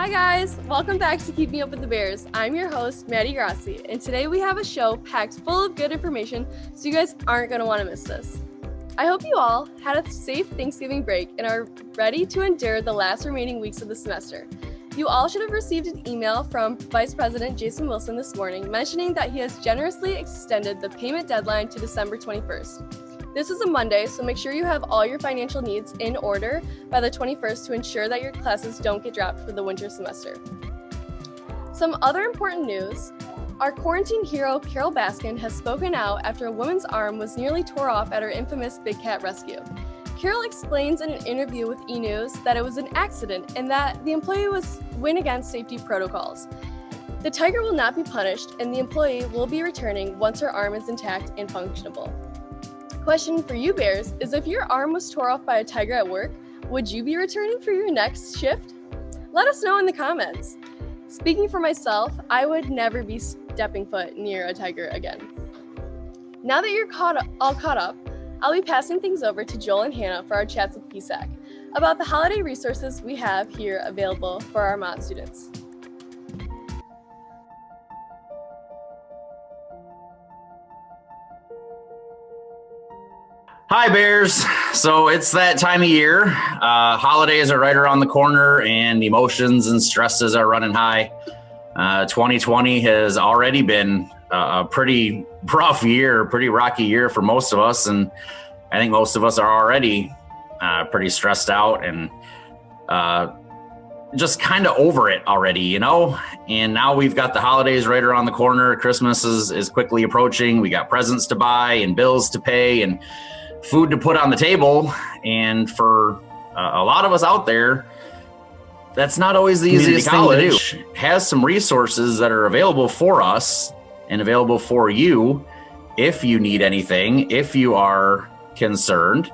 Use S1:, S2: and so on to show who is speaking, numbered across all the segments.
S1: Hi guys, welcome back to Keeping Up with the Bears. I'm your host, Madi, and today we have a show packed full of good information, so you guys aren't going to want to miss this. I hope you all had a safe Thanksgiving break and are ready to endure the last remaining weeks of the semester. You all should have received an email from Vice President Jason Wilson this morning mentioning that he has generously extended the payment deadline to December 21st. This is a Monday, so make sure you have all your financial needs in order by the 21st to ensure that your classes don't get dropped for the winter semester. Some other important news. Our quarantine hero, Carol Baskin, has spoken out after a woman's arm was nearly tore off at her infamous Big Cat rescue. Carol explains in an interview with E! News that it was an accident and that the employee went against safety protocols. The tiger will not be punished, and the employee will be returning once her arm is intact and functionable. Question for you Bears is, if your arm was tore off by a tiger at work, would you be returning for your next shift? Let us know in the comments. Speaking for myself, I would never be stepping foot near a tiger again. Now that you're all caught up, I'll be passing things over to Joel and Hannah for our chats with PSAC about the holiday resources we have here available for our Mott students.
S2: Hi Bears. So it's that time of year. Holidays are right around the corner and emotions and stresses are running high. 2020 has already been a pretty rough year, pretty rocky year for most of us. And I think most of us are already pretty stressed out and just kind of over it already, you know? And now we've got the holidays right around the corner. Christmas is quickly approaching. We got presents to buy and bills to pay and food to put on the table. And for a lot of us out there, that's not always the easiest thing to do. Has some resources that are available for us and available for you if you need anything, if you are concerned.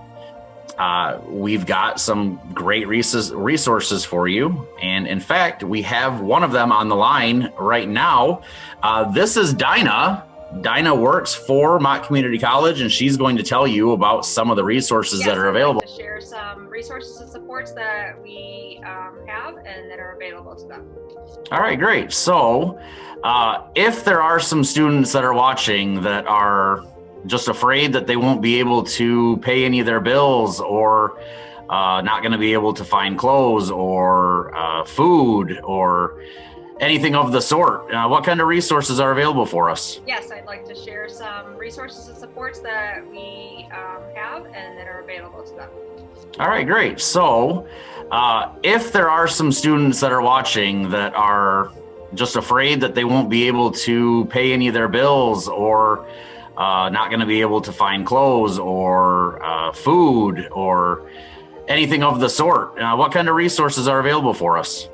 S2: We've got some great resources for you. And in fact, we have one of them on the line right now. This is Dinah. Dinah works for Mott Community College, and she's going to tell you about some of the resources that are available.
S3: I'd like to share some resources and supports that we have and that are available to them.
S2: All right, great. So if there are some students that are watching that are just afraid that they won't be able to pay any of their bills or not going to be able to find clothes or food or anything of the sort, what kind of resources are available for us?
S3: Yes, I'd like to share some resources and supports that we have and that are available to them.
S2: All right, great. So if there are some students that are watching that are just afraid that they won't be able to pay any of their bills or not going to be able to find clothes or food or anything of the sort, what kind of resources are available for us?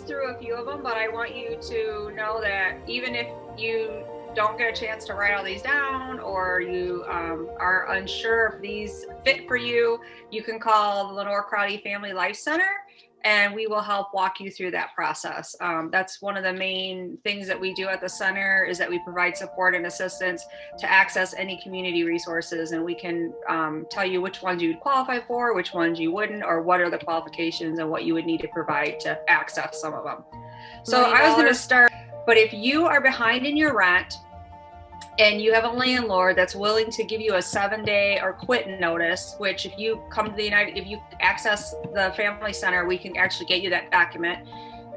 S3: Through a few of them, but I want you to know that even if you don't get a chance to write all these down or you are unsure if these fit for you, you can call the Lenore Crowdy Family Life Center and we will help walk you through that process. That's one of the main things that we do at the center, is that we provide support and assistance to access any community resources, and we can tell you which ones you would qualify for, which ones you wouldn't, or what are the qualifications and what you would need to provide to access some of them. So I was going to start, but if you are behind in your rent and you have a landlord that's willing to give you a 7-day or quit notice, which if you come to if you access the family center, we can actually get you that document.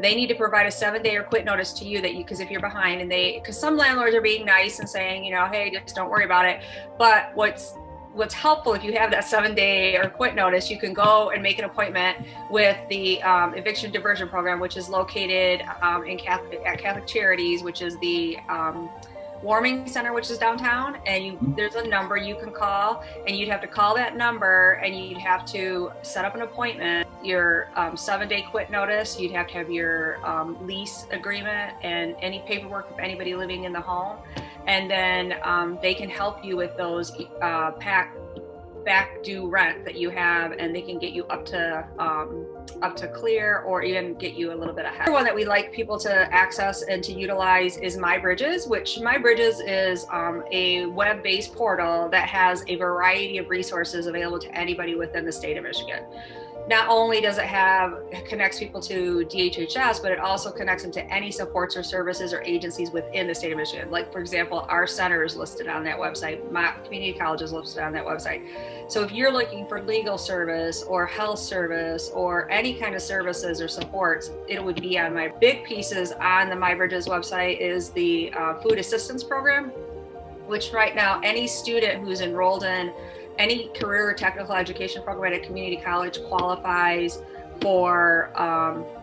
S3: They need to provide a 7-day or quit notice to you because if you're behind, and because some landlords are being nice and saying, you know, hey, just don't worry about it. But what's helpful, if you have that 7-day or quit notice, you can go and make an appointment with the Eviction Diversion program, which is located at Catholic Charities, which is the warming center, which is downtown, and there's a number you can call, and you'd have to call that number and you'd have to set up an appointment, your 7-day quit notice, you'd have to have your lease agreement and any paperwork of anybody living in the home, and then they can help you with those back due rent that you have, and they can get you up to clear or even get you a little bit ahead. The one that we like people to access and to utilize is My Bridges, which My Bridges is a web-based portal that has a variety of resources available to anybody within the state of Michigan. not only does it connects people to DHHS, but it also connects them to any supports or services or agencies within the state of Michigan. Like, for example, our center is listed on that website. Mott Community College is listed on that website. So if you're looking for legal service or health service or any kind of services or supports, it would be on my big pieces on the My Bridges website is the food assistance program, which right now any student who's enrolled in any career or technical education program at a community college qualifies for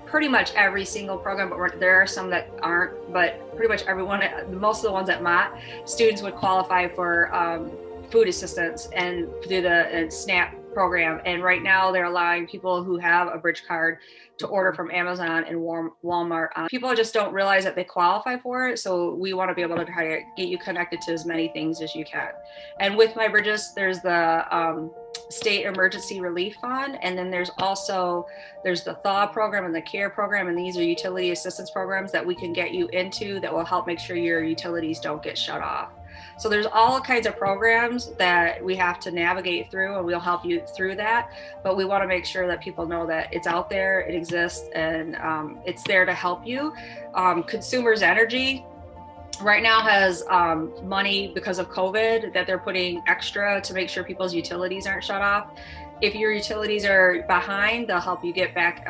S3: pretty much every single program, but there are some that aren't, but pretty much everyone, most of the ones at Mott, students would qualify for food assistance and through the SNAP program. And right now they're allowing people who have a bridge card to order from Amazon and Walmart. People just don't realize that they qualify for it. So we want to be able to try to get you connected to as many things as you can. And with My Bridges, there's the State Emergency Relief Fund. And then there's the THAW program and the CARE program. And these are utility assistance programs that we can get you into that will help make sure your utilities don't get shut off. So there's all kinds of programs that we have to navigate through, and we'll help you through that. But we want to make sure that people know that it's out there, it exists, and it's there to help you. Consumers Energy right now has money because of COVID that they're putting extra to make sure people's utilities aren't shut off. If your utilities are behind, they'll help you get back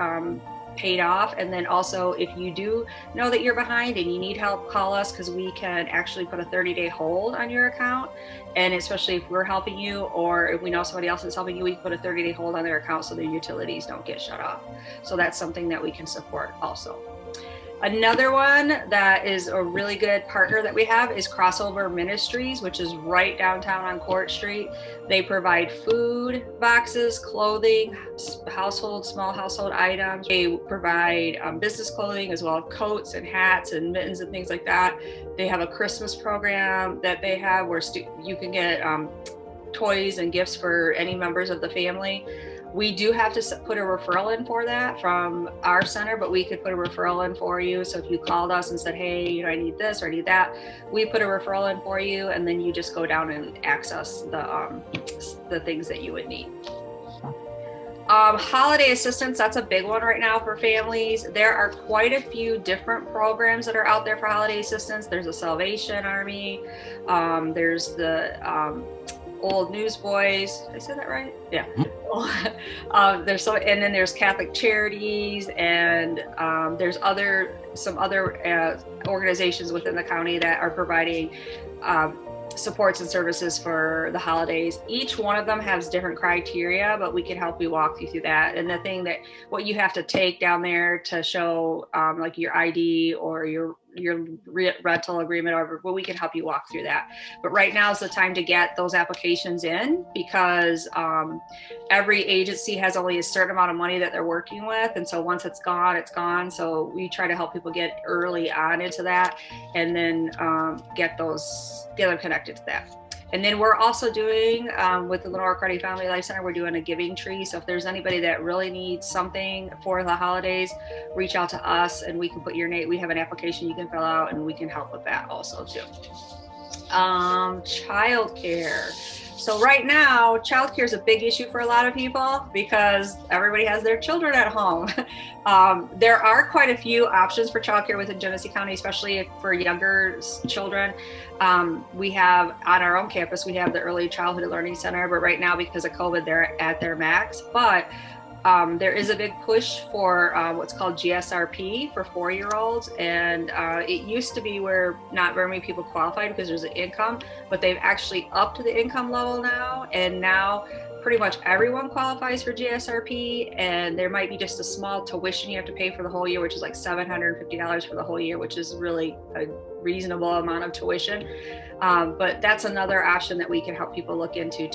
S3: paid off. And then also, if you do know that you're behind and you need help, call us, because we can actually put a 30-day hold on your account. And especially if we're helping you, or if we know somebody else is helping you, we can put a 30-day hold on their account so their utilities don't get shut off. So that's something that we can support also. Another one that is a really good partner that we have is Crossover Ministries, which is right downtown on Court Street. They provide food boxes, clothing, small household items. They provide business clothing as well as coats and hats and mittens and things like that. They have a Christmas program that they have where you can get toys and gifts for any members of the family. We do have to put a referral in for that from our center, but we could put a referral in for you. So if you called us and said, hey, I need this or I need that, we put a referral in for you, and then you just go down and access the things that you would need. Holiday assistance, that's a big one right now for families. There are quite a few different programs that are out there for holiday assistance. There's a Salvation Army. There's the Old Newsboys. Did I say that right? Yeah. And then there's Catholic Charities, and there's some other organizations within the county that are providing supports and services for the holidays. Each one of them has different criteria, but we can help you walk you through that. And the thing that what you have to take down there to show like your ID or your rental agreement, or well, we can help you walk through that. But right now is the time to get those applications in, because every agency has only a certain amount of money that they're working with, and so once it's gone, it's gone. So we try to help people get early on into that, and then get them connected to that. And then we're also doing, with the Lenore Cardi Family Life Center, we're doing a giving tree. So if there's anybody that really needs something for the holidays, reach out to us and we can put your name. We have an application you can fill out, and we can help with that also too. Childcare. So right now, childcare is a big issue for a lot of people because everybody has their children at home. There are quite a few options for childcare within Genesee County, especially for younger children. We have on our own campus, we have the Early Childhood Learning Center, but right now because of COVID, they're at their max. But there is a big push for what's called GSRP for 4-year-olds. And it used to be where not very many people qualified because there's an income, but they've actually upped the income level now. And now pretty much everyone qualifies for GSRP. And there might be just a small tuition you have to pay for the whole year, which is like $750 for the whole year, which is really a reasonable amount of tuition. But that's another option that we can help people look into.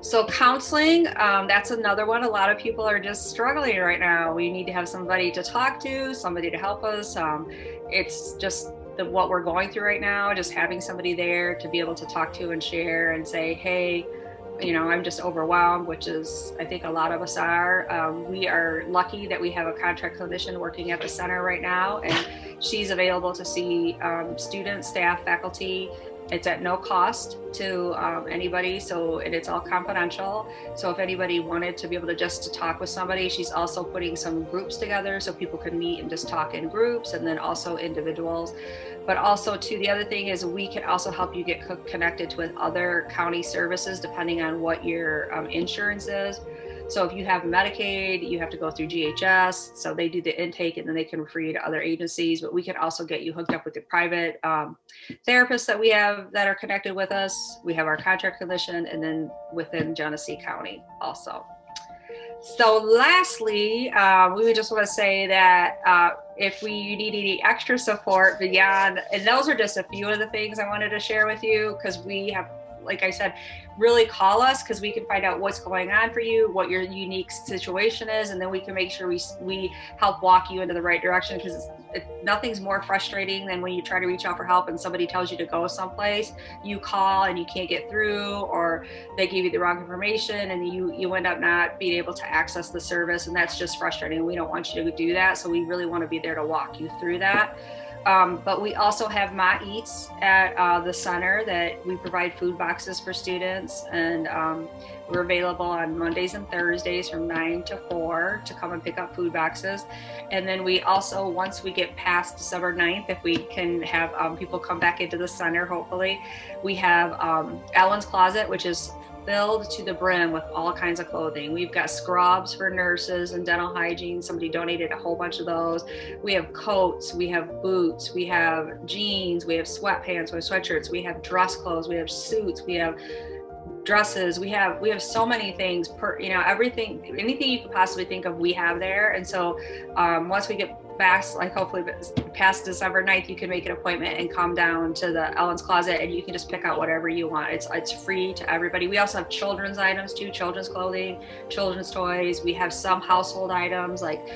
S3: So counseling, that's another one. A lot of people are just struggling right now. We need to have somebody to talk to, somebody to help us. It's just what we're going through right now, just having somebody there to be able to talk to and share and say, hey, I'm just overwhelmed, which is, I think a lot of us are. We are lucky that we have a contract clinician working at the center right now, and she's available to see students, staff, faculty, It's at no cost to anybody, and it's all confidential. So if anybody wanted to be able to just talk with somebody, she's also putting some groups together so people can meet and just talk in groups, and then also individuals. But also too, the other thing is we can also help you get connected with other county services depending on what your insurance is. So if you have Medicaid, you have to go through GHS. So they do the intake and then they can refer you to other agencies, but we can also get you hooked up with the private therapists that we have that are connected with us. We have our contract commission, and then within Genesee County also. So lastly, we would just want to say that if you need any extra support beyond, and those are just a few of the things I wanted to share with you, because we have, like I said, really call us, because we can find out what's going on for you, what your unique situation is, and then we can make sure we help walk you into the right direction, because nothing's more frustrating than when you try to reach out for help and somebody tells you to go someplace, you call and you can't get through, or they give you the wrong information and you end up not being able to access the service, and that's just frustrating. We don't want you to do that, so we really want to be there to walk you through that. But we also have Mott Eats at the center that we provide food boxes for students, and we're available on Mondays and Thursdays from 9 to 4 to come and pick up food boxes. And then we also, once we get past December 9th, if we can have people come back into the center, hopefully, we have Ellen's Closet, which is filled to the brim with all kinds of clothing. We've got scrubs for nurses and dental hygiene. Somebody donated a whole bunch of those. We have coats, we have boots, we have jeans, we have sweatpants, we have sweatshirts, we have dress clothes, we have suits, we have dresses, we have so many things, everything, anything you could possibly think of, we have there. And so once we get past, like hopefully past December 9th, you can make an appointment and come down to the Ellen's Closet, and you can just pick out whatever you want. It's free to everybody. We also have children's items too, children's clothing, children's toys. We have some household items like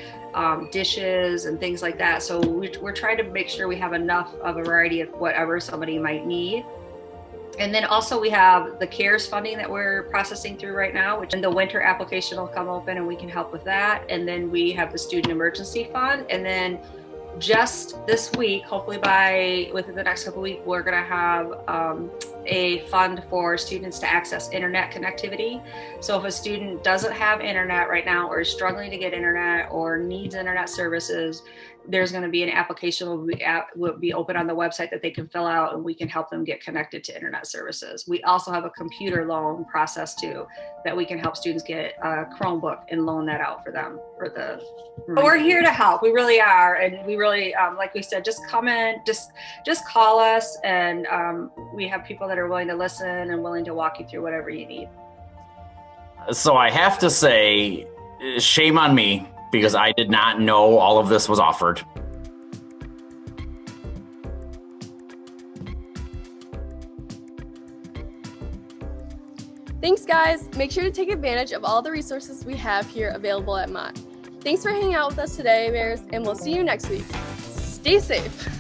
S3: dishes and things like that. So we're trying to make sure we have enough of a variety of whatever somebody might need. And then also we have the CARES funding that we're processing through right now, which in the winter application will come open and we can help with that. And then we have the Student Emergency Fund. And then just this week, hopefully within the next couple of weeks, we're going to have a fund for students to access internet connectivity. So if a student doesn't have internet right now, or is struggling to get internet, or needs internet services, there's going to be an application will be open on the website that they can fill out, and we can help them get connected to internet services. We also have a computer loan process too, that we can help students get a Chromebook and loan that out for them. But we're here to help. We really are. And we really, like we said, just come in, just call us, and we have people that are willing to listen and willing to walk you through whatever you need.
S2: So I have to say, shame on me, because I did not know all of this was offered.
S1: Thanks, guys. Make sure to take advantage of all the resources we have here available at Mott. Thanks for hanging out with us today, Bears, and we'll see you next week. Stay safe.